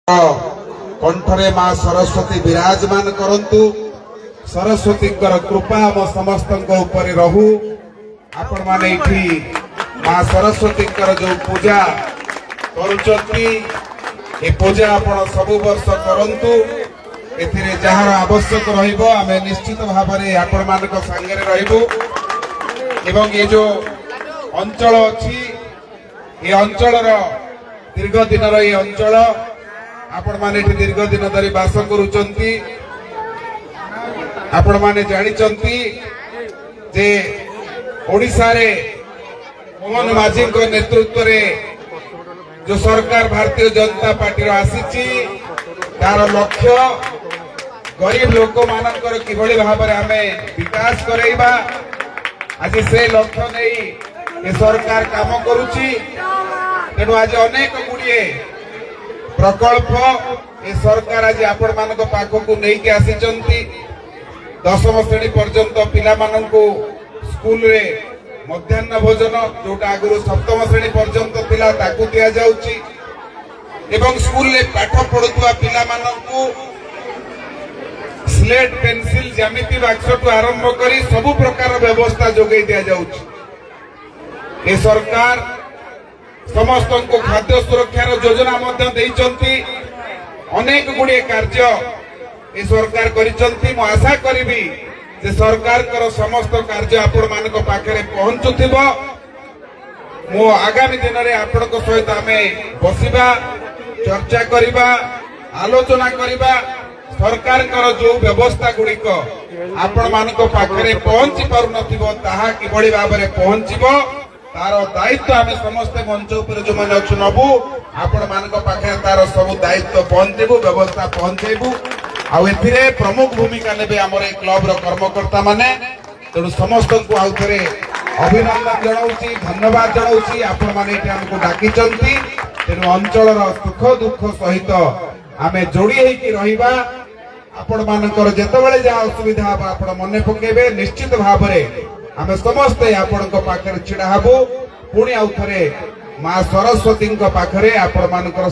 कंठरे माँ सरस्वती विराजमान करंतु। सरस्वती कृपा आम समस्त रहू। आपण माने इठी माँ सरस्वती जो पूजा करुचंती ए पूजा आपण सबु वर्ष करंतु। एथिरे जहार आवश्यक रहिबो आमे निश्चित भाबरे आपण मानक संगे रहिबो। एवं ये जो अंचल अछि ए अंचलर दीर्घ दिनर ये अंचल आपण माने दीर्घ दिन धरी बास करुचंती। आपण माने जानिचंती जे ओडिसा रे मोहन माझी नेतृत्व रे जो सरकार भारतीय जनता पार्टी आसीची तार लक्ष्य गरीब लोक मानकर किभली भाबरे आमे विकास करेइबा। आज से लक्ष्य नहीं ये सरकार काम करुची। तेणु आज अनेक गुड़िए प्रकल्प ए सरकार आज आपण मानक पाखकु नहीं के आसीचंती। 10वीं श्रेणी पर्यंत पिला मानकु स्कूल रे मध्याह्न भोजन जोटा आगुरु 7वीं श्रेणी पर्यंत पिला ताकु दिया जाउची। एवं स्कूल रे पाठ पढुतुवा पिला मानकु स्लेट पेंसिल ज्यामिति बाक्सटु आरंभ करी सबु प्रकार व्यवस्था जोगै दिया जाउची। ए सरकार समस्त को खाद्य सुरक्षार योजना मध्य देइचंती। अनेक गुड़िए कार्य ए सरकार करिचंती। मु आशा करिबी जे सरकार कर समस्त कार्य आपण मानक पाखरे पहुंचुथिबो। मो आगामी दिन रे आपण को सहित आमे बसिबा चर्चा करिबा आलोचना करिबा। सरकार कर जो व्यवस्था गुड़िक आपण मानक पाखरे पहुंची पारु नथिबो ताहा किबळी भाबरे पहुंचीबो तार दायित्व आमे समस्त मंच उपर जो माने अछु नबु। आपण मानक पाखे तार सब दायित्व पहुंचेबु व्यवस्था पहुंचेबु। आ एथिरे प्रमुख भूमिका नेबे हमर क्लब रो कर्मकर्ता माने। तेणु समस्त को आउ थरे अभिनंदन जणाउची धन्यवाद जणाउची। आपण माने एठी हमको डाकिचंती। तेणु अंचल रो सुख दुख सहित आमे जोड़ी हेकी रहिबा। आपण मानकर जेतेबेले जा असुविधा हबा आपण मने पकेबे निश्चित भाबरे आमे समस्त आपण को पाखरे छिड़ा हबो। पुणी आउ थरे मां सरस्वती को पाखरे आपण मानकर